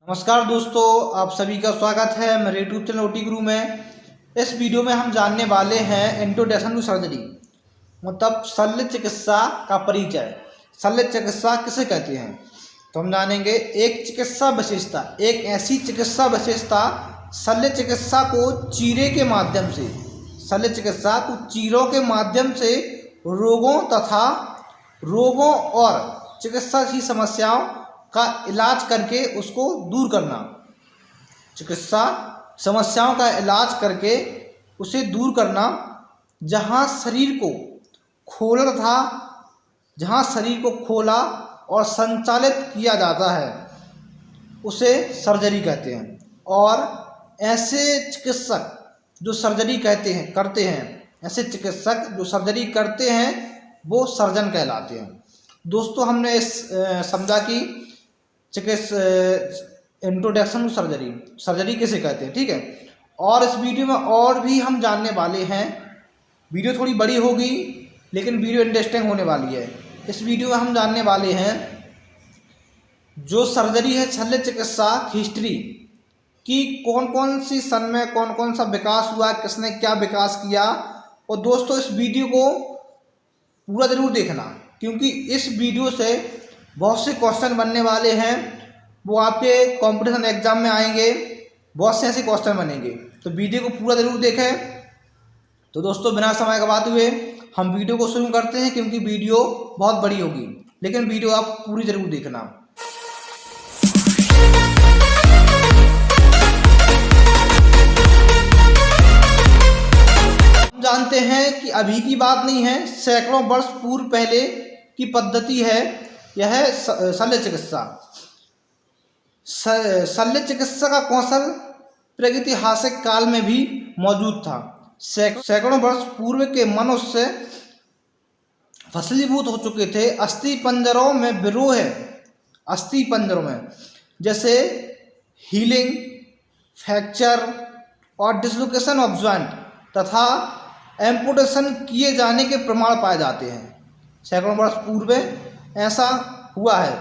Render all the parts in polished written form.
नमस्कार दोस्तों, आप सभी का स्वागत है मेरे यूट्यूब चैनल ओटी गुरु में। इस वीडियो में हम जानने वाले हैं इंट्रोडक्शन टू सर्जरी, मतलब शल्य चिकित्सा का परिचय। शल्य चिकित्सा किसे कहते हैं तो हम जानेंगे। एक चिकित्सा विशेषता, एक ऐसी चिकित्सा विशेषता शल्य चिकित्सा को चीरे के माध्यम से, शल्य चिकित्सा को चीरों के माध्यम से रोगों और चिकित्सा की समस्याओं का इलाज करके उसको दूर करना। चिकित्सा समस्याओं का इलाज करके उसे दूर करना। जहाँ शरीर को खोला और संचालित किया जाता है उसे सर्जरी कहते हैं। और ऐसे चिकित्सक जो सर्जरी ऐसे चिकित्सक जो सर्जरी करते हैं वो सर्जन कहलाते हैं। दोस्तों, हमने इस समझा कि इंट्रोडक्शन टू सर्जरी किसे कहते हैं, ठीक है। और इस वीडियो में और भी हम जानने वाले हैं। वीडियो थोड़ी बड़ी होगी लेकिन वीडियो इंटरेस्टिंग होने वाली है। इस वीडियो में हम जानने वाले हैं जो सर्जरी है, शल्य चिकित्सा हिस्ट्री कि कौन कौन सी सन में कौन कौन सा विकास हुआ, किसने क्या विकास किया। और दोस्तों, इस वीडियो को पूरा ज़रूर देखना, क्योंकि इस वीडियो से बहुत से क्वेश्चन बनने वाले हैं। वो आपके कंपटीशन एग्जाम में आएंगे, बहुत से ऐसे क्वेश्चन बनेंगे, तो वीडियो को पूरा ज़रूर देखें। तो दोस्तों, बिना समय गवाते हुए हम वीडियो को शुरू करते हैं, क्योंकि वीडियो बहुत बड़ी होगी, लेकिन वीडियो आप पूरी ज़रूर देखना। हम जानते हैं कि अभी की बात नहीं है, सैकड़ों वर्ष पूर्व पहले की पद्धति है यह है शल्य चिकित्सा। शल्य चिकित्सा का कौशल प्रागैतिहासिक काल में भी मौजूद था। सैकड़ों वर्ष पूर्व के मनुष्य फसलीभूत हो चुके थे। अस्थि पंजरों में जैसे हीलिंग, फ्रैक्चर और डिसलोकेशन ऑफ जॉइंट तथा एम्पुटेशन किए जाने के प्रमाण पाए जाते हैं। सैकड़ों वर्ष पूर्व ऐसा हुआ है।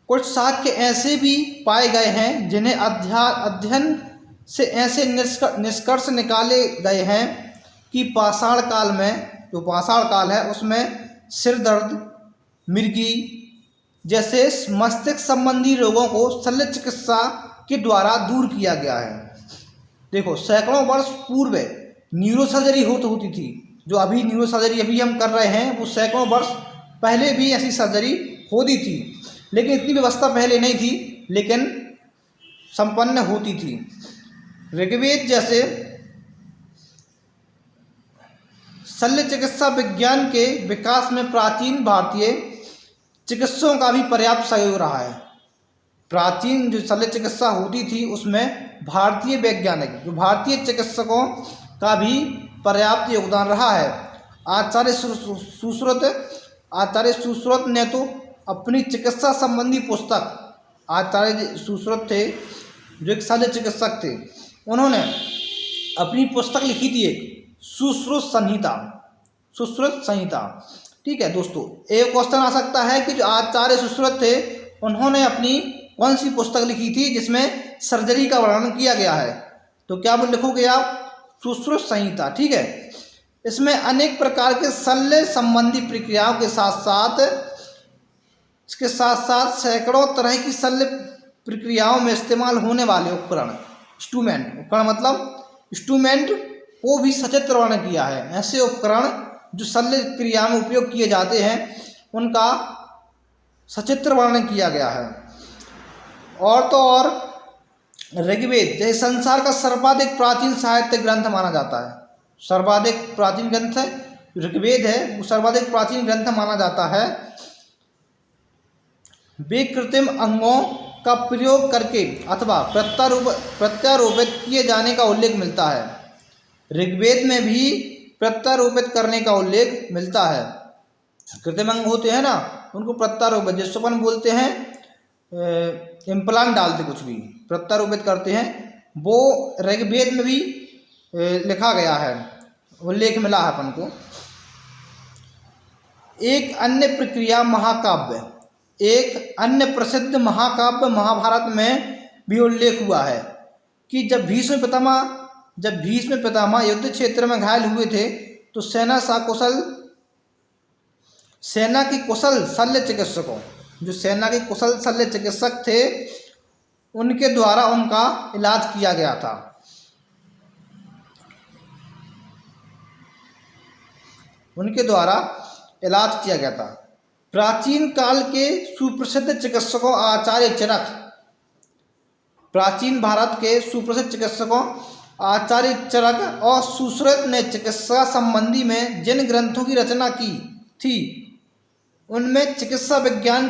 कुछ साक्ष्य ऐसे भी पाए गए हैं जिन्हें अध्ययन से ऐसे निष्कर्ष निकाले गए हैं कि पाषाण काल है उसमें सिर दर्द, मिर्गी जैसे मस्तिष्क संबंधी रोगों को शल्य चिकित्सा के द्वारा दूर किया गया है। देखो, सैकड़ों वर्ष पूर्व न्यूरोसर्जरी होती थी। जो अभी न्यूरोसर्जरी अभी हम कर रहे हैं वो सैकड़ों वर्ष पहले भी ऐसी सर्जरी होती थी, लेकिन इतनी व्यवस्था पहले नहीं थी, लेकिन संपन्न होती थी। ऋग्वेद जैसे शल्य चिकित्सा विज्ञान के विकास में प्राचीन भारतीय चिकित्सकों का भी पर्याप्त सहयोग रहा है। प्राचीन जो शल्य चिकित्सा होती थी उसमें भारतीय चिकित्सकों का भी पर्याप्त योगदान रहा है। आचार्य सुश्रुत ने तो अपनी चिकित्सा संबंधी पुस्तक, आचार्य सुश्रुत थे जो एक शल्य चिकित्सक थे, उन्होंने अपनी पुस्तक लिखी थी एक सुश्रुत संहिता। ठीक है दोस्तों, एक क्वेश्चन आ सकता है कि जो आचार्य सुश्रुत थे उन्होंने अपनी कौन सी पुस्तक लिखी थी जिसमें सर्जरी का वर्णन किया गया है, तो क्या वो लिखोगे आप सुश्रुत संहिता। ठीक है, इसमें अनेक प्रकार के शल्य संबंधी प्रक्रियाओं के साथ साथ सैकड़ों तरह की शल्य प्रक्रियाओं में इस्तेमाल होने वाले उपकरण को भी सचित्र वर्णन किया है। ऐसे उपकरण जो शल्य क्रिया में उपयोग किए जाते हैं उनका सचित्र वर्णन किया गया है। और तो और ऋग्वेद जैसे संसार का सर्वाधिक प्राचीन साहित्य ग्रंथ माना जाता है। सर्वाधिक प्राचीन ग्रंथ ऋग्वेद है, वो सर्वाधिक प्राचीन ग्रंथ माना जाता है। वे कृत्रिम अंगों का प्रयोग करके अथवा प्रत्यारोपित किए जाने का उल्लेख मिलता है। ऋग्वेद में भी प्रत्यारोपित करने का उल्लेख मिलता है। कृत्रिम अंग होते हैं ना, उनको प्रत्यारोपित, जिसको अपन बोलते हैं इम्प्लांट डालते, कुछ भी प्रत्यारोपित करते हैं, वो ऋग्वेद में भी लिखा गया है, उल्लेख मिला है अपन को। एक अन्य प्रक्रिया महाकाव्य एक अन्य प्रसिद्ध महाकाव्य महाभारत में भी उल्लेख हुआ है कि जब भीष्म पितामह युद्ध क्षेत्र में घायल हुए थे तो सेना के कुशल शल्य चिकित्सकों, जो सेना के कुशल शल्य चिकित्सक थे, उनके द्वारा उनका इलाज किया गया था। प्राचीन काल के सुप्रसिद्ध चिकित्सकों आचार्य चरक, प्राचीन भारत के सुप्रसिद्ध चिकित्सकों आचार्य चरक और सुश्रुत ने चिकित्सा संबंधी में जिन ग्रंथों की रचना की थी उनमें चिकित्सा विज्ञान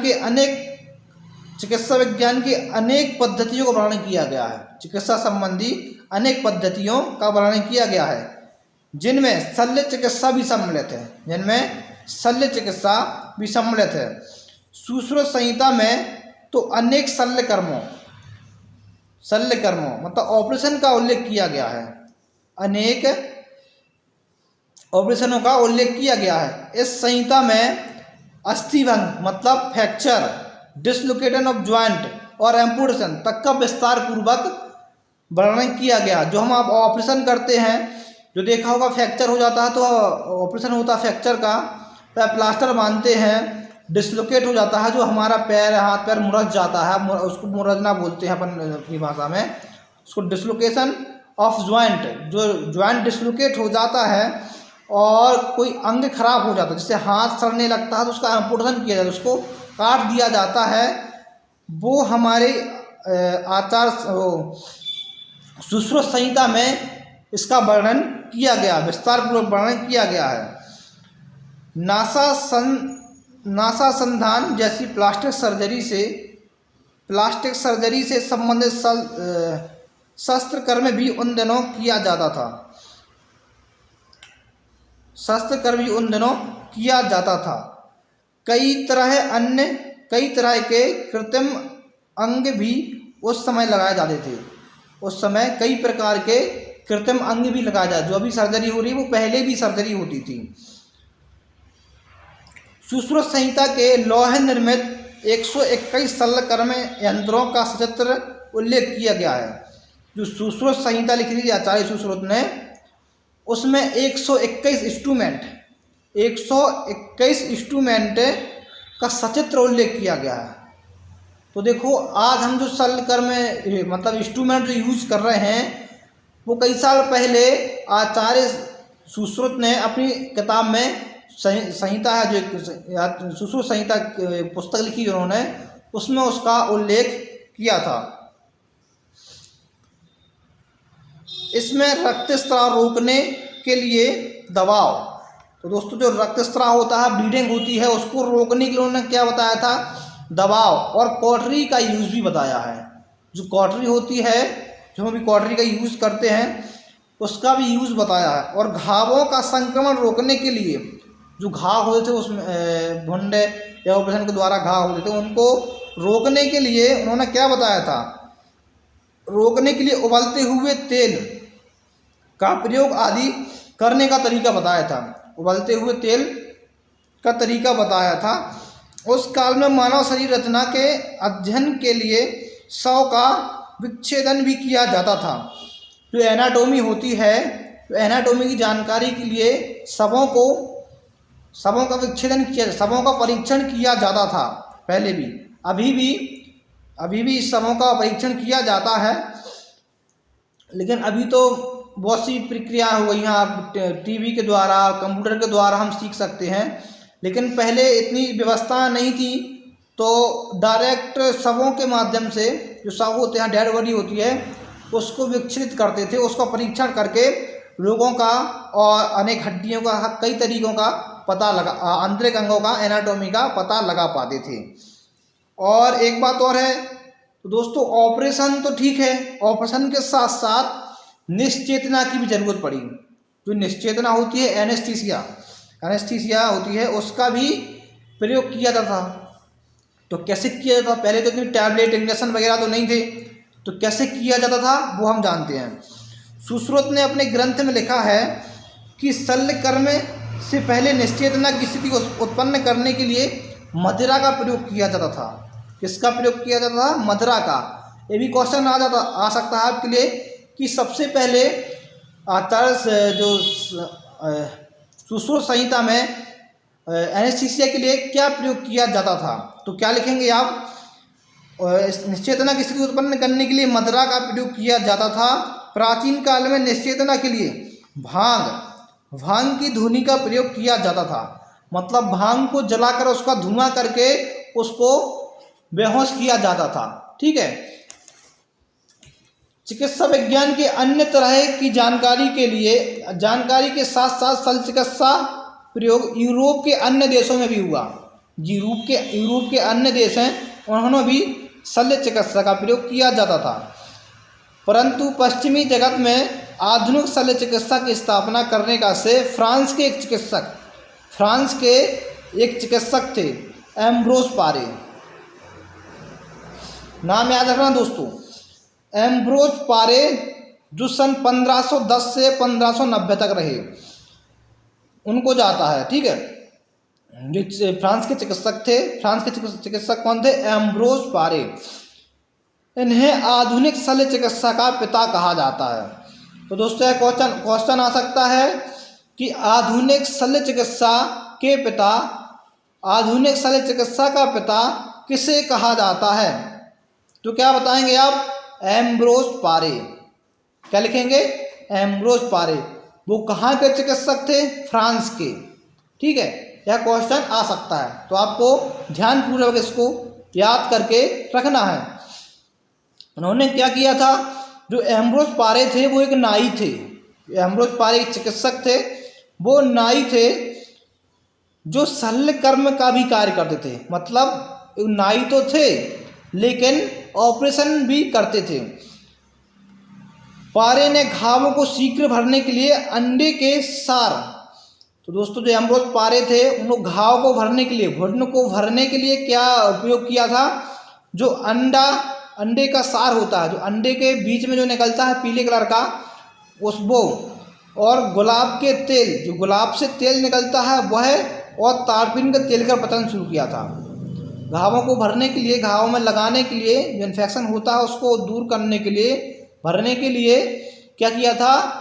की अनेक पद्धतियों का वर्णन किया गया है। चिकित्सा संबंधी अनेक पद्धतियों का वर्णन किया गया है जिनमें शल्य चिकित्सा भी सम्मिलित है। सुश्रुत संहिता में तो अनेक शल्य कर्मों मतलब ऑपरेशन का उल्लेख किया गया है, अनेक ऑपरेशनों का उल्लेख किया गया है। इस संहिता में अस्थिभंग मतलब फ्रैक्चर, डिसलोकेशन ऑफ जॉइंट और एम्पुटेशन तक का विस्तार पूर्वक वर्णन किया गया। जो हम आप ऑपरेशन करते हैं, जो देखा होगा फ्रैक्चर हो जाता है तो ऑपरेशन होता है फ्रैक्चर का, प्लास्टर बांधते हैं, डिसलोकेट हो जाता है, जो हमारा हाथ पैर मुरझ जाता है, उसको मुरझना बोलते हैं अपन अपनी भाषा में, उसको डिसलोकेशन ऑफ जॉइंट, जो जॉइंट डिसलोकेट हो जाता है और कोई अंग खराब हो जाता है, जैसे हाथ सड़ने लगता है तो उसका एम्पुटेशन किया जाता है, उसको काट दिया जाता है। वो हमारे सुश्रुत संहिता में इसका वर्णन किया गया, विस्तारपूर्वक वर्णन किया गया है। नासा संधान जैसी प्लास्टिक सर्जरी से संबंधित शस्त्र कर्म भी उन दिनों किया जाता था। कई तरह के कृत्रिम अंग भी उस समय लगाए जाते थे। उस समय कई प्रकार के कृत्रिम अंग भी लगाए जाते, जो अभी सर्जरी हो रही है वो पहले भी सर्जरी होती थी। सुश्रुत संहिता के लौह निर्मित 121 शल्यकर्म यंत्रों का सचित्र उल्लेख किया गया है। जो सुश्रुत संहिता लिखी थी आचार्य सुश्रुत ने, उसमें 121 इंस्ट्रूमेंट का सचित्र उल्लेख किया गया है। तो देखो आज हम जो शल्यकर्म मतलब इंस्ट्रूमेंट जो यूज कर रहे हैं वो कई साल पहले आचार्य सुश्रुत ने अपनी किताब में संहिता है, जो सुश्रुत संहिता पुस्तक लिखी उन्होंने, उसमें उसका उल्लेख किया था। इसमें रक्तस्राव रोकने के लिए दबाव, तो दोस्तों जो रक्तस्राव होता है, ब्लीडिंग होती है, उसको रोकने के लिए उन्होंने क्या बताया था, दबाव और कॉटरी का यूज़ भी बताया है। जो कॉटरी होती है, जो हम अभी कॉटरी का यूज़ करते हैं, उसका भी यूज़ बताया है। और घावों का संक्रमण रोकने के लिए, जो घाव होते थे उसमें भुंडे या ऑपरेशन के द्वारा घाव होते थे, उनको रोकने के लिए उन्होंने क्या बताया था, रोकने के लिए उबलते हुए तेल का प्रयोग आदि करने का तरीका बताया था। उबलते हुए तेल का तरीका बताया था। उस काल में मानव शरीर रचना के अध्ययन के लिए शव का विच्छेदन भी किया जाता था। जो एनाटोमी होती है, तो एनाटोमी की जानकारी के लिए शवों का विच्छेदन किया, शवों का परीक्षण किया जाता था पहले भी, अभी भी शवों का परीक्षण किया जाता है। लेकिन अभी तो बहुत सी प्रक्रिया हो गई हैं, आप टीवी के द्वारा, कंप्यूटर के द्वारा हम सीख सकते हैं। लेकिन पहले इतनी व्यवस्था नहीं थी, तो डायरेक्ट शवों के माध्यम से, जो शव होते हैं, डेड बॉडी होती है, उसको विच्छेदित करते थे, उसका परीक्षण करके लोगों का और अनेक हड्डियों का, कई तरीकों का पता लगा, आंतरिक अंगों का, एनाटॉमी का पता लगा पाते थे। और एक बात और है, तो दोस्तों ऑपरेशन तो ठीक है, ऑपरेशन के साथ साथ निश्चेतना की भी ज़रूरत पड़ी। जो निश्चेतना होती है, एनेस्थीसिया होती है, उसका भी प्रयोग किया जाता था। तो कैसे किया जाता था, पहले तो इतनी टैबलेट, इंजेक्शन वगैरह तो नहीं थे, तो कैसे किया जाता था वो हम जानते हैं। सुश्रुत ने अपने ग्रंथ में लिखा है कि शल्यकर्म से पहले निश्चेतना की स्थिति को उत्पन्न करने के लिए मदिरा का प्रयोग किया जाता था। किसका प्रयोग किया जाता था? मदिरा का। ये भी क्वेश्चन आ सकता है आपके लिए कि सबसे पहले आचार्य जो सुश्रुत संहिता में एनेस्थीसिया के लिए क्या प्रयोग किया जाता था? तो क्या लिखेंगे आप? निश्चेतना की स्थिति उत्पन्न करने के लिए मदिरा का प्रयोग किया जाता था। प्राचीन काल में निश्चेतना के लिए भांग की धुनी का प्रयोग किया जाता था। मतलब भांग को जलाकर उसका धुआं करके उसको बेहोश किया जाता था। ठीक है। चिकित्सा विज्ञान के अन्य तरह की जानकारी के साथ साथ शल्य चिकित्सा प्रयोग यूरोप के अन्य देशों में भी हुआ। यूरोप के अन्य देश हैं, उन्होंने भी शल्य चिकित्सा का प्रयोग किया जाता था। परंतु पश्चिमी जगत में आधुनिक शल्य चिकित्सा की स्थापना करने का श्रेय फ्रांस के एक चिकित्सक थे, एम्ब्रोस पारे। नाम याद रखना दोस्तों, एम्ब्रोस पारे, जो सन 1510 से 1590 तक रहे, उनको जाता है। ठीक है। जो फ्रांस के चिकित्सक थे, फ्रांस के चिकित्सक कौन थे? एम्ब्रोस पारे। इन्हें आधुनिक शल्य चिकित्सा का पिता कहा जाता है। तो दोस्तों यह क्वेश्चन आ सकता है कि आधुनिक शल्य चिकित्सा का पिता किसे कहा जाता है? तो क्या बताएंगे आप? एम्ब्रोस पारे। क्या लिखेंगे? एम्ब्रोस पारे। वो कहाँ के चिकित्सक थे? फ्रांस के। ठीक है। यह क्वेश्चन आ सकता है, तो आपको ध्यानपूर्वक इसको याद करके रखना है। उन्होंने क्या किया था? जो एम्ब्रोस पारे थे वो एक नाई थे। एम्ब्रोस पारे एक चिकित्सक थे, वो नाई थे जो शल्य कर्म का भी कार्य करते थे। मतलब नाई तो थे लेकिन ऑपरेशन भी करते थे। पारे ने घावों को शीघ्र भरने के लिए अंडे के सार, तो दोस्तों जो एम्ब्रोस पारे थे उन घाव को भरने के लिए, घुटन को भरने के लिए क्या उपयोग किया था? जो अंडे का सार होता है, जो अंडे के बीच में जो निकलता है पीले कलर का, वो, और गुलाब के तेल, जो गुलाब से तेल निकलता है वह, और तारपीन का तेल का प्रचलन शुरू किया था। घावों को भरने के लिए, घावों में लगाने के लिए, जो इन्फेक्शन होता है उसको दूर करने के लिए, भरने के लिए क्या किया था?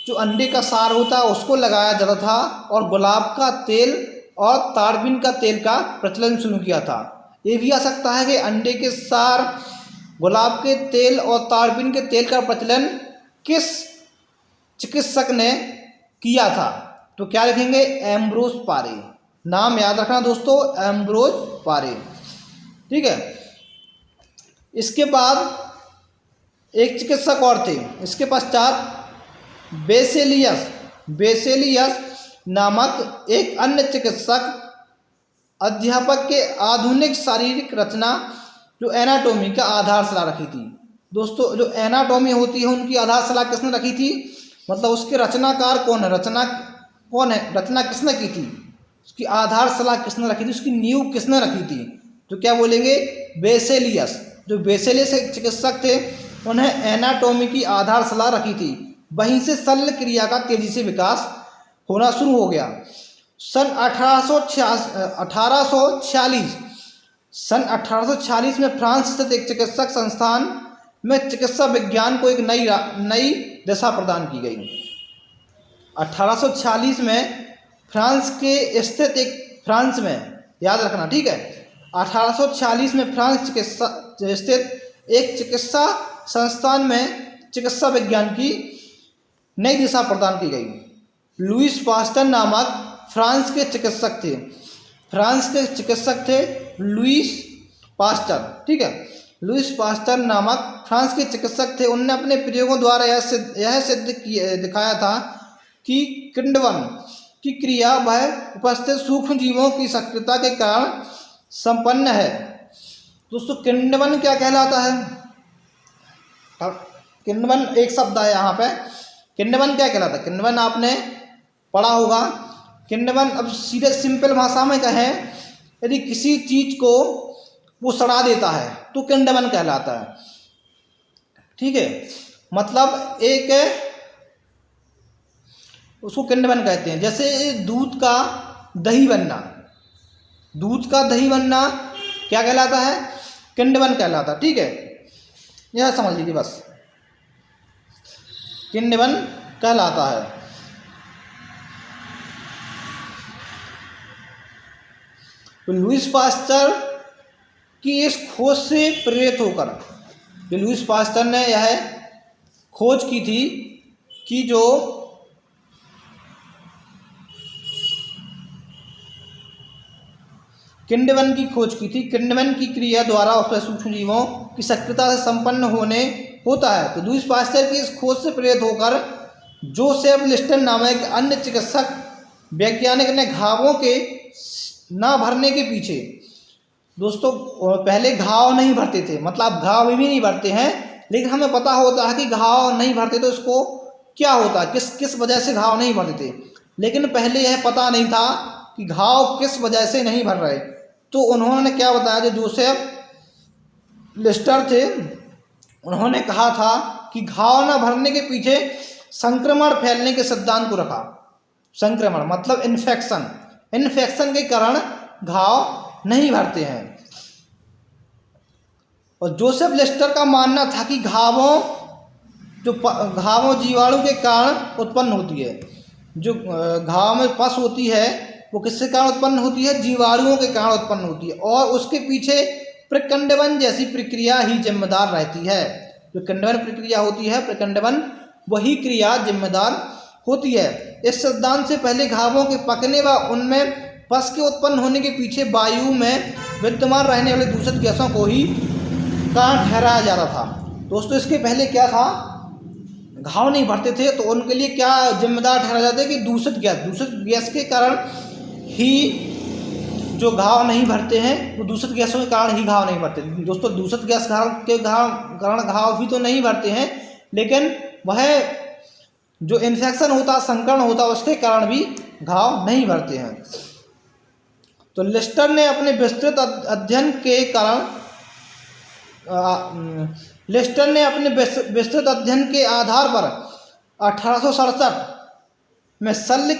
जो अंडे का सार होता है उसको लगाया जाता था, और गुलाब का तेल और तारपीन का तेल का प्रचलन शुरू किया था। ये भी आ सकता है कि अंडे के सार, गुलाब के तेल और तारपीन के तेल का प्रचलन किस चिकित्सक ने किया था? तो क्या लिखेंगे? एम्ब्रोस पारे। नाम याद रखना दोस्तों, एम्ब्रोस पारे। ठीक है। इसके बाद एक चिकित्सक और थे। इसके पश्चात बेसेलियस नामक एक अन्य चिकित्सक अध्यापक के आधुनिक शारीरिक रचना, जो एनाटॉमी का आधारशिला रखी थी। दोस्तों जो एनाटॉमी होती है उनकी आधारशिला किसने रखी थी? मतलब उसके रचनाकार कौन है? रचना किसने की थी? उसकी आधारशिला किसने रखी थी? उसकी नींव किसने रखी थी? तो क्या बोलेंगे? बेसेलियस। जो बेसेलियस चिकित्सक थे उन्हें एनाटॉमी की आधारशिला रखी थी। वहीं से शल्य क्रिया का तेजी से विकास होना शुरू हो गया। सन 1846 में फ्रांस स्थित एक चिकित्सक संस्थान में चिकित्सा विज्ञान को एक नई दिशा प्रदान की गई। 1846 में फ्रांस में याद रखना, ठीक है। 1846 में फ्रांस स्थित एक चिकित्सा संस्थान में चिकित्सा विज्ञान की नई दिशा प्रदान की गई। लुईस पास्टर नामक फ्रांस के चिकित्सक थे लुईस पास्टर, ठीक है। लुईस पास्टर नामक फ्रांस के चिकित्सक थे। उन्होंने अपने प्रयोगों द्वारा यह सिद्ध दिखाया था कि किण्वन की क्रिया वह उपस्थित सूक्ष्म जीवों की सक्रियता के कारण संपन्न है। दोस्तों किण्वन क्या कहलाता है? किण्वन एक शब्द है यहाँ पे। किण्वन क्या कहलाता है? किण्वन आपने पढ़ा होगा। किण्वन अब सीधे सिंपल भाषा में कहें, यदि किसी चीज को वो सड़ा देता है तो किण्वन कहलाता है, ठीक है। मतलब एक उसको किण्वन कहते हैं। जैसे दूध का दही बनना, दूध का दही बनना क्या कहलाता है? किण्वन कहलाता है। ठीक है, यह समझ लीजिए बस, किण्वन कहलाता है। तो लुईस पास्चर की इस खोज से प्रेरित होकर, जो लुईस पास्चर ने यह खोज की थी कि जो किण्वन की खोज की थी, किण्वन की क्रिया द्वारा उसमें सूक्ष्म जीवों की सक्रियता से संपन्न होने होता है। तो लुईस पास्चर की इस खोज से प्रेरित होकर जोसेफ लिस्टर नामक एक अन्य चिकित्सक वैज्ञानिक ने घावों के ना भरने के पीछे, दोस्तों पहले घाव नहीं भरते थे, मतलब घाव भी नहीं भरते हैं, लेकिन हमें पता होता है कि घाव नहीं भरते तो इसको क्या होता है, किस वजह से घाव नहीं भरते थे, लेकिन पहले यह पता नहीं था कि घाव किस वजह से नहीं भर रहे। तो उन्होंने क्या बताया, जो जोसेफ लिस्टर थे उन्होंने कहा था कि घाव न भरने के पीछे संक्रमण फैलने के सिद्धांत को रखा। संक्रमण मतलब इन्फेक्शन के कारण घाव नहीं भरते हैं। और जोसेफ लिस्टर का मानना था कि घावों जीवाणु के कारण उत्पन्न होती है। जो घाव में पस होती है वो किसके कारण उत्पन्न होती है? जीवाणुओं के कारण उत्पन्न होती है, और उसके पीछे प्रकंडवन जैसी प्रक्रिया ही जिम्मेदार रहती है। जो किण्वन प्रक्रिया होती है, प्रकंडवन, वही क्रिया जिम्मेदार होती है। इस सिद्धांत से पहले घावों के पकने व उनमें पस के उत्पन्न होने के पीछे वायु में विद्यमान रहने वाले दूषित गैसों को ही कारण ठहराया जा रहा था। दोस्तों इसके पहले क्या था, घाव नहीं भरते थे तो उनके लिए क्या जिम्मेदार ठहराया जाता है कि दूषित गैस के कारण ही जो घाव नहीं भरते हैं, वो दूषित गैसों के कारण ही घाव नहीं भरते। दोस्तों दूषित गैस के कारण घाव भी तो नहीं भरते हैं, लेकिन वह जो इन्फेक्शन होता, संक्रमण होता, उसके कारण भी घाव नहीं भरते हैं। तो लिस्टर ने अपने विस्तृत अध्ययन के आधार पर 1867 में शल्य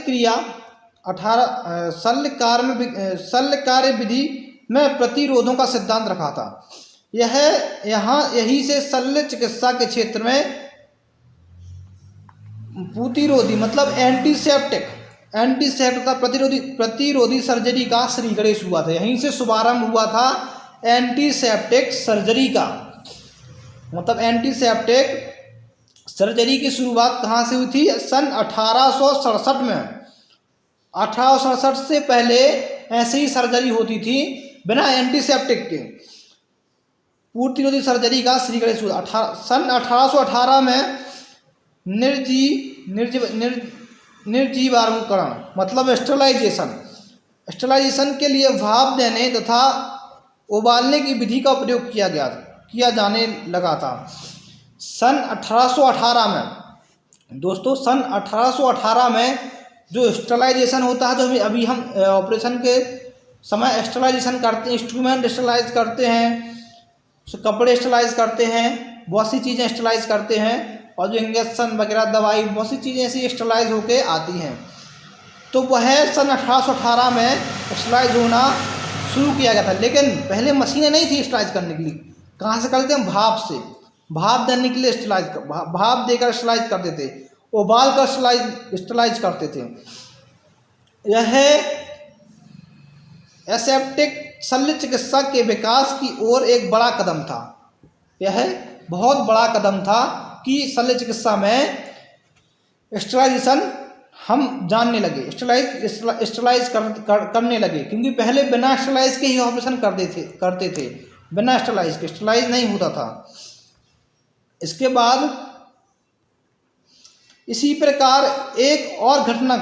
कार्य विधि में प्रतिरोधों का सिद्धांत रखा था। यही से शल्य चिकित्सा के क्षेत्र में प्रतिरोधी मतलब एंटीसेप्टिक का प्रतिरोधी सर्जरी का श्री गणेश हुआ था। यहीं से शुभारंभ हुआ था एंटीसेप्टिक सर्जरी का। मतलब एंटीसेप्टिक सर्जरी की शुरुआत कहाँ से हुई थी? सन 1867 में। 1867 से पहले ऐसे ही सर्जरी होती थी बिना एंटीसेप्टिक के। प्रतिरोधी सर्जरी का श्री गणेश हुआ सन 1818 में। निर्जीवाणुकरण मतलब स्टेलाइजेशन के लिए भाप देने तथा उबालने की विधि का उपयोग किया जाने लगा था सन 1818 में। दोस्तों सन 1818 में जो स्टेलाइजेशन होता है, जो अभी हम ऑपरेशन के समय स्टेलाइजेशन करते हैं, इंस्ट्रूमेंट स्टेलाइज करते हैं, कपड़े स्टेलाइज करते हैं, बहुत सी चीज़ें स्टेलाइज करते हैं, और जो इंजेक्शन वगैरह दवाई बहुत सी चीज़ें ऐसी स्टेलाइज होके आती हैं। तो वह सन 1818 में स्टेलाइज होना शुरू किया गया था। लेकिन पहले मशीनें नहीं थी स्टेलाइज करने के लिए। कहाँ से करते हैं? भाप से। भाप देने के लिए भाप देकर स्टेलाइज करते थे, उबाल कर स्टेलाइज करते थे। यह एसेप्टिक शल्य चिकित्सा के विकास की ओर एक बड़ा कदम था। यह बहुत बड़ा कदम था कि शल्य चिकित्सा में स्टेलाइजेशन हम जानने लगे, स्टेलाइज करने लगे, क्योंकि पहले बिना स्टेलाइज के ही ऑपरेशन करते थे, बिना स्टेलाइज के स्टेलाइज नहीं होता था। इसके बाद इसी प्रकार एक और घटना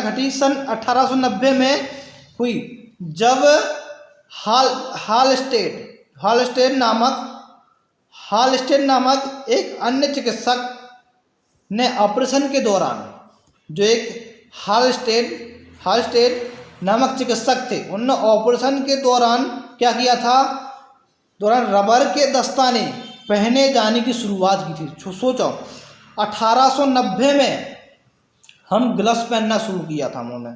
घटी सन 1890 में हुई, जब हालस्टेड नामक एक अन्य चिकित्सक ने ऑपरेशन के दौरान, जो एक हालस्टेड नामक चिकित्सक थे, उन्होंने ऑपरेशन के दौरान क्या किया था? रबर के दस्ताने पहने जाने की शुरुआत की थी। सोचो 1890 में हम ग्लव्स पहनना शुरू किया था उन्होंने।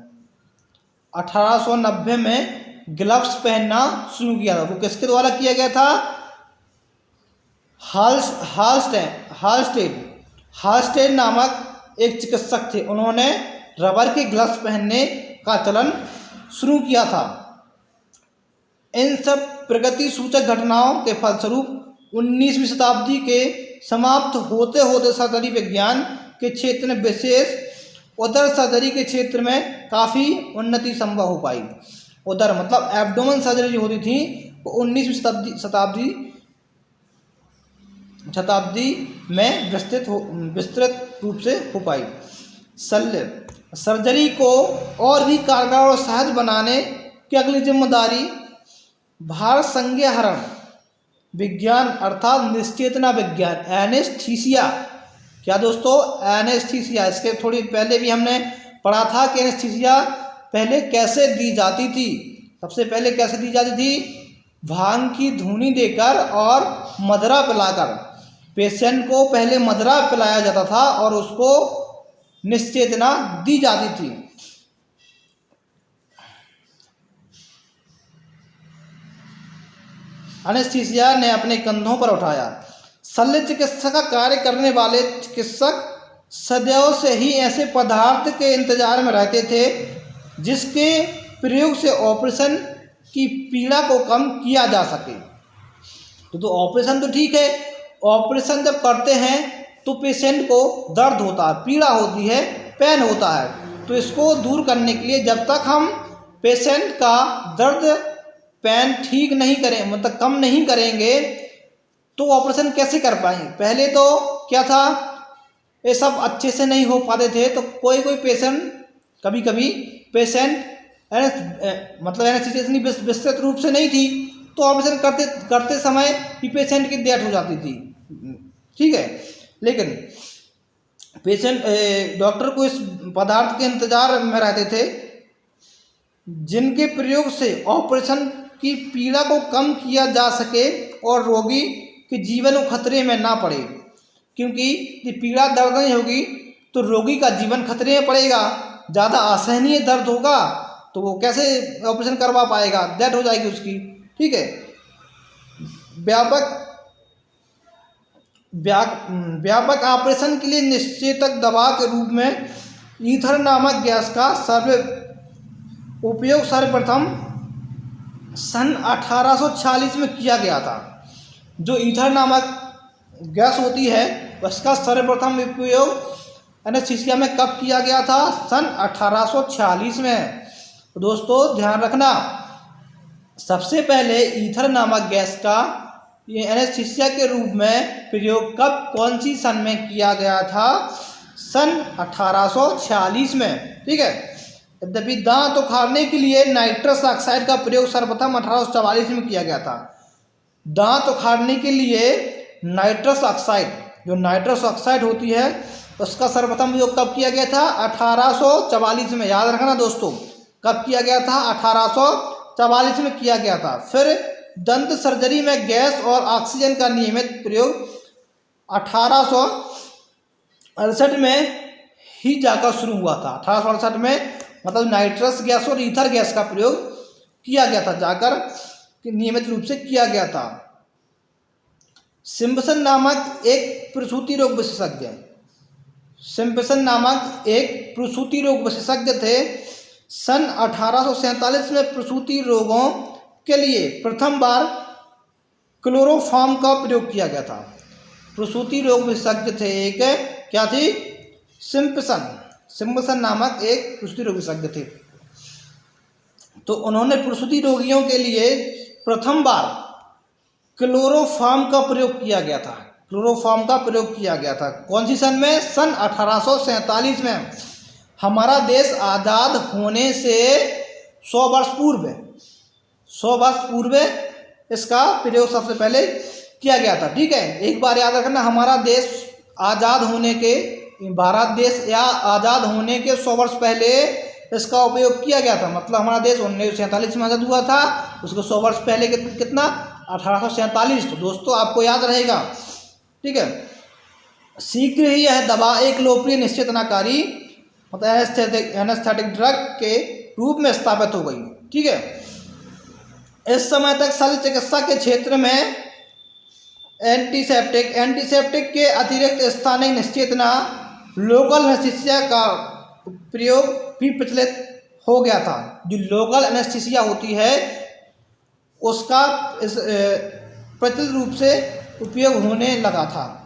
1890 में ग्लव्स पहनना शुरू किया था। वो किसके द्वारा किया गया था? हाल्स्टेड नामक एक चिकित्सक थे, उन्होंने रबर के ग्लव्स पहनने का चलन शुरू किया था। इन सब प्रगति सूचक घटनाओं के फलस्वरूप 19वीं शताब्दी के समाप्त होते होते सर्जरी विज्ञान के क्षेत्र में, विशेष उदर सर्जरी के क्षेत्र में काफ़ी उन्नति संभव हो पाई। उदर मतलब एब्डोमेन सर्जरी जो होती थी वो 19वीं शताब्दी में विस्तृत रूप से हो पाई। शल्य सर्जरी को और भी कारगर और सहज बनाने की अगली जिम्मेदारी भारत संज्ञाहरण विज्ञान अर्थात निश्चेतना विज्ञान, एनेस्थीसिया। क्या दोस्तों? एनेस्थीसिया। इसके थोड़ी पहले भी हमने पढ़ा था कि एनेस्थीसिया पहले कैसे दी जाती थी। सबसे पहले कैसे दी जाती थी? भांग की धुनी देकर और मदरा पिलाकर। पेशेंट को पहले मदरा पिलाया जाता था और उसको निश्चेतना दी जाती थी। एनेस्थीसिया ने अपने कंधों पर उठाया। शल्य चिकित्सा का कार्य करने वाले चिकित्सक सदैव से ही ऐसे पदार्थ के इंतजार में रहते थे जिसके प्रयोग से ऑपरेशन की पीड़ा को कम किया जा सके। तो ऑपरेशन तो ठीक है, ऑपरेशन जब करते हैं तो पेशेंट को दर्द होता है, पीड़ा होती है, पेन होता है। तो इसको दूर करने के लिए जब तक हम पेशेंट का दर्द पेन ठीक नहीं करें, मतलब कम नहीं करेंगे, तो ऑपरेशन कैसे कर पाएंगे? पहले तो क्या था, ये सब अच्छे से नहीं हो पाते थे। तो कोई पेशेंट, कभी कभी पेशेंट मतलब एनेस्थीसिया इतनी विस्तृत रूप से नहीं थी, तो ऑपरेशन करते समय ही पेशेंट की डेथ हो जाती थी। ठीक है, लेकिन पेशेंट डॉक्टर को इस पदार्थ के इंतजार में रहते थे जिनके प्रयोग से ऑपरेशन की पीड़ा को कम किया जा सके और रोगी के जीवन को खतरे में ना पड़े। क्योंकि ये पीड़ा दर्द नहीं होगी तो रोगी का जीवन खतरे में पड़ेगा, ज़्यादा असहनीय दर्द होगा तो वो कैसे ऑपरेशन करवा पाएगा, डेथ हो जाएगी उसकी। ठीक है, व्यापक ऑपरेशन के लिए निश्चेतक दवा के रूप में ईथर नामक गैस का उपयोग सर्वप्रथम सन 1846 में किया गया था। जो ईथर नामक गैस होती है उसका सर्वप्रथम उपयोग एनेस्थीसिया में कब किया गया था? सन 1846 में। तो दोस्तों ध्यान रखना, सबसे पहले ईथर नामक गैस का ये एनेस्थीसिया के रूप में प्रयोग कब, कौन सी सन में किया गया था? सन 1846 में। ठीक है, यद्यपि दांत उखाड़ने के लिए नाइट्रस ऑक्साइड का प्रयोग सर्वप्रथम 1844 में किया गया था। दांत उखाड़ने के लिए नाइट्रस ऑक्साइड, जो नाइट्रस ऑक्साइड होती है उसका सर्वप्रथम प्रयोग कब किया गया था? 1844 में। याद रखना दोस्तों, कब किया गया था? 1844 में किया गया था। फिर दंत सर्जरी में गैस और ऑक्सीजन का नियमित प्रयोग 1868 में ही जाकर शुरू हुआ था। 1868 में मतलब नाइट्रस गैस और ईथर गैस का प्रयोग किया गया था, जाकर नियमित रूप से किया गया था। सिम्पसन नामक एक प्रसूति रोग विशेषज्ञ थे। सन 1847 में प्रसूति रोगों के लिए प्रथम बार क्लोरोफॉर्म का प्रयोग किया गया था। प्रसूति रोग विशेषज्ञ थे एक, क्या थी? सिम्पसन नामक एक प्रसूति रोग विशेषज्ञ थे। तो उन्होंने प्रसूति रोगियों के लिए प्रथम बार क्लोरोफॉर्म का प्रयोग किया गया था। क्लोरोफॉर्म का प्रयोग किया गया था कौन सी सन में? सन 1847 में। हमारा देश आज़ाद होने से 100 वर्ष पूर्व इसका प्रयोग सबसे पहले किया गया था। ठीक है, एक बार याद रखना, हमारा देश आज़ाद होने के, भारत देश या आज़ाद होने के 100 वर्ष पहले इसका उपयोग किया गया था। मतलब हमारा देश 1947 में आज़ाद हुआ था, उसको 100 वर्ष पहले कितना? 1847। तो दोस्तों आपको याद रहेगा। ठीक है, शीघ्र ही यह दवा एक लोकप्रिय निश्चेतनाकारी मतलब एनेस्थेटिक ड्रग के रूप में स्थापित हो गई। ठीक है, इस समय तक शल्य चिकित्सा के क्षेत्र में एंटीसेप्टिक के अतिरिक्त स्थानिक निश्चेतना लोकल एनेस्थीसिया का प्रयोग भी प्रचलित हो गया था। जो लोकल एनेस्थीसिया होती है उसका प्रचलित रूप से उपयोग होने लगा था।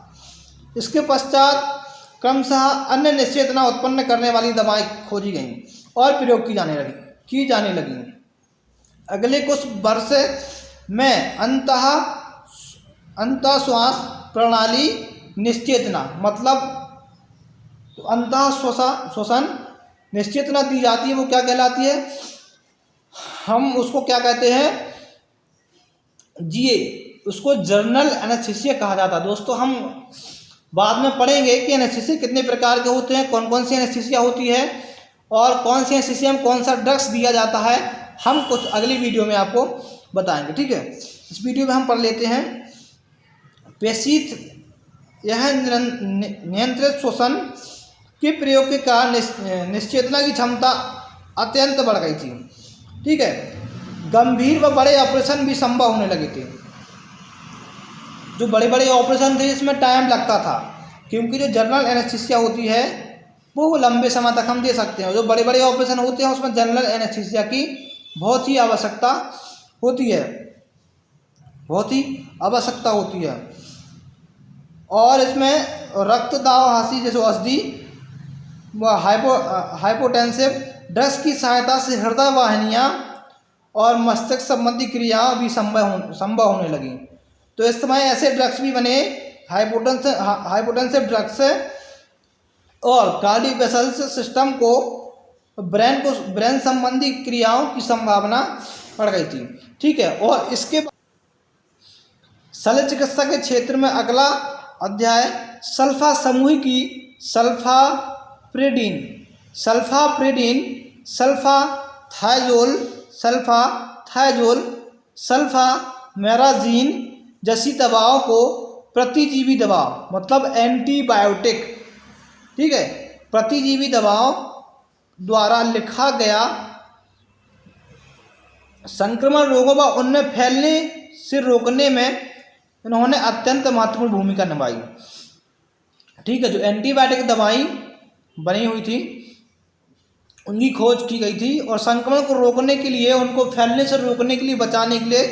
इसके पश्चात क्रमशः अन्य निश्चेतना उत्पन्न करने वाली दवाएं खोजी गईं और प्रयोग की जाने लगी। अगले कुछ वर्ष में अंतः श्वास प्रणाली निश्चेतना मतलब अंतः श्वसन निश्चेतना दी जाती है। वो क्या कहलाती है, हम उसको क्या कहते हैं, उसको जनरल एनेस्थीसिया कहा जाता है। दोस्तों हम बाद में पढ़ेंगे कि एनेस्थीसिया कितने प्रकार के होते हैं, कौन कौन सी एनेस्थीसिया होती है और कौन सी एनेस्थीसिया में कौन सा ड्रग्स दिया जाता है, हम कुछ अगली वीडियो में आपको बताएंगे। ठीक है, इस वीडियो में हम पढ़ लेते हैं पेशीथ। यह नियंत्रित श्वसन के प्रयोग के कारण निश्चेतना की क्षमता अत्यंत बढ़ गई थी। ठीक है, गंभीर व बड़े ऑपरेशन भी संभव होने लगे थे। जो बड़े बड़े ऑपरेशन थे इसमें टाइम लगता था, क्योंकि जो जनरल एनेस्थीसिया होती है वो लंबे समय तक हम दे सकते हैं। जो बड़े बड़े ऑपरेशन होते हैं उसमें जनरल एनेस्थीसिया की बहुत ही आवश्यकता होती है। और इसमें रक्त दावहासी जैसे औषधि व हाइपोटेंसिव ड्रग्स की सहायता से हृदय वाहिनियाँ और मस्तिष्क संबंधी क्रियाएं भी संभव होने लगी। तो इस समय ऐसे ड्रग्स भी बने, हाइपोटेंसिव ड्रग्स और कार्डियोवैस्कुलर सिस्टम को ब्रेन संबंधी क्रियाओं की संभावना बढ़ गई थी। ठीक है, और इसके शल्य चिकित्सा के क्षेत्र में अगला अध्याय सल्फा समूह की सल्फाप्रेडिन, सल्फाथायोजोल, सल्फामेराजीन जैसी दवाओं को प्रतिजीवी दवा मतलब एंटीबायोटिक, ठीक है, प्रतिजीवी दवाओं द्वारा लिखा गया संक्रमण रोगों व उनमें फैलने से रोकने में इन्होंने अत्यंत महत्वपूर्ण भूमिका निभाई। ठीक है, जो एंटीबायोटिक दवाई बनी हुई थी उनकी खोज की गई थी और संक्रमण को रोकने के लिए, उनको फैलने से रोकने के लिए, बचाने के लिए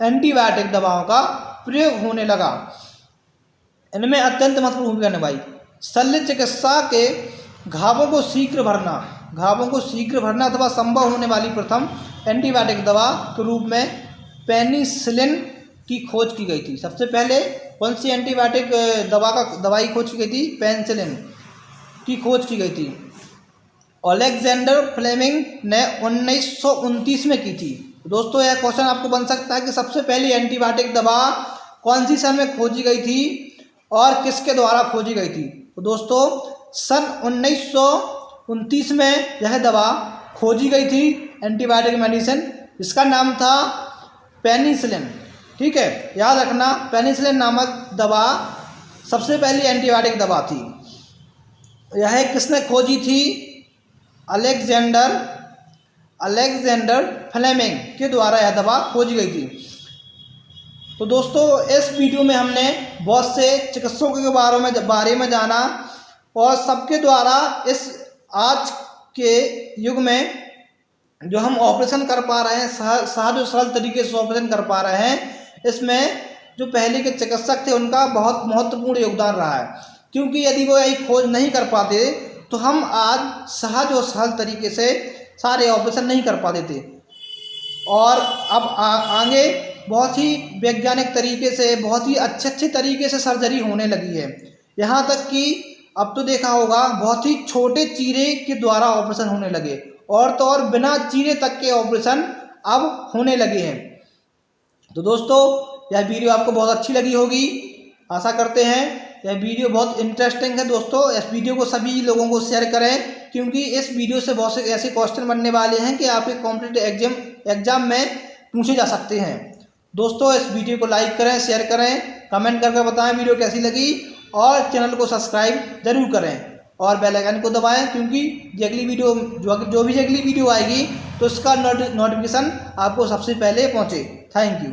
एंटीबायोटिक दवाओं का प्रयोग होने लगा। इनमें अत्यंत महत्वपूर्ण भूमिका निभाई। शल्य चिकित्सा के घावों को शीघ्र भरना अथवा संभव होने वाली प्रथम एंटीबायोटिक दवा के रूप में पेनिसिलिन की खोज की गई थी। सबसे पहले कौन सी एंटीबायोटिक दवाई खोज की गई थी? पेनिसिलिन की खोज की गई थी। अलेक्जेंडर फ्लेमिंग ने 1929 में की थी। दोस्तों यह क्वेश्चन आपको बन सकता है कि सबसे पहली एंटीबायोटिक दवा कौन सी सन में खोजी गई थी और किसके द्वारा खोजी गई थी? तो दोस्तों सन 1929 में यह दवा खोजी गई थी, एंटीबायोटिक मेडिसिन, इसका नाम था पेनिसिलिन। ठीक है, याद रखना, पेनिसिलिन नामक दवा सबसे पहली एंटीबायोटिक दवा थी। यह किसने खोजी थी? अलेक्जेंडर फ्लेमिंग के द्वारा यह दवा खोजी गई थी। तो दोस्तों इस वीडियो में हमने बहुत से चिकित्सकों के बारे में जाना और सबके द्वारा इस आज के युग में जो हम ऑपरेशन कर पा रहे हैं, सहज और सरल तरीके से ऑपरेशन कर पा रहे हैं, इसमें जो पहले के चिकित्सक थे उनका बहुत महत्वपूर्ण योगदान रहा है। क्योंकि यदि वो यही खोज नहीं कर पाते तो हम आज सहज और सरल तरीके से सारे ऑपरेशन नहीं कर पाते थे। और अब आगे बहुत ही वैज्ञानिक तरीके से, बहुत ही अच्छे तरीके से सर्जरी होने लगी है। यहाँ तक कि अब तो देखा होगा बहुत ही छोटे चीरे के द्वारा ऑपरेशन होने लगे, और तो और बिना चीरे तक के ऑपरेशन अब होने लगे हैं। तो दोस्तों यह वीडियो आपको बहुत अच्छी लगी होगी, आशा करते हैं। यह वीडियो बहुत इंटरेस्टिंग है दोस्तों। इस वीडियो को सभी लोगों को शेयर करें, क्योंकि इस वीडियो से बहुत से ऐसे क्वेश्चन बनने वाले हैं कि आपके कॉम्पिटिटिव एग्जाम में पूछे जा सकते हैं। दोस्तों इस वीडियो को लाइक करें, शेयर करें, कमेंट करके बताएं वीडियो कैसी लगी और चैनल को सब्सक्राइब जरूर करें। और बेल आइकन को दबाएं, क्योंकि अगली वीडियो जो भी अगली वीडियो आएगी तो उसका नोटिफिकेशन आपको सबसे पहले पहुंचे। Thank you.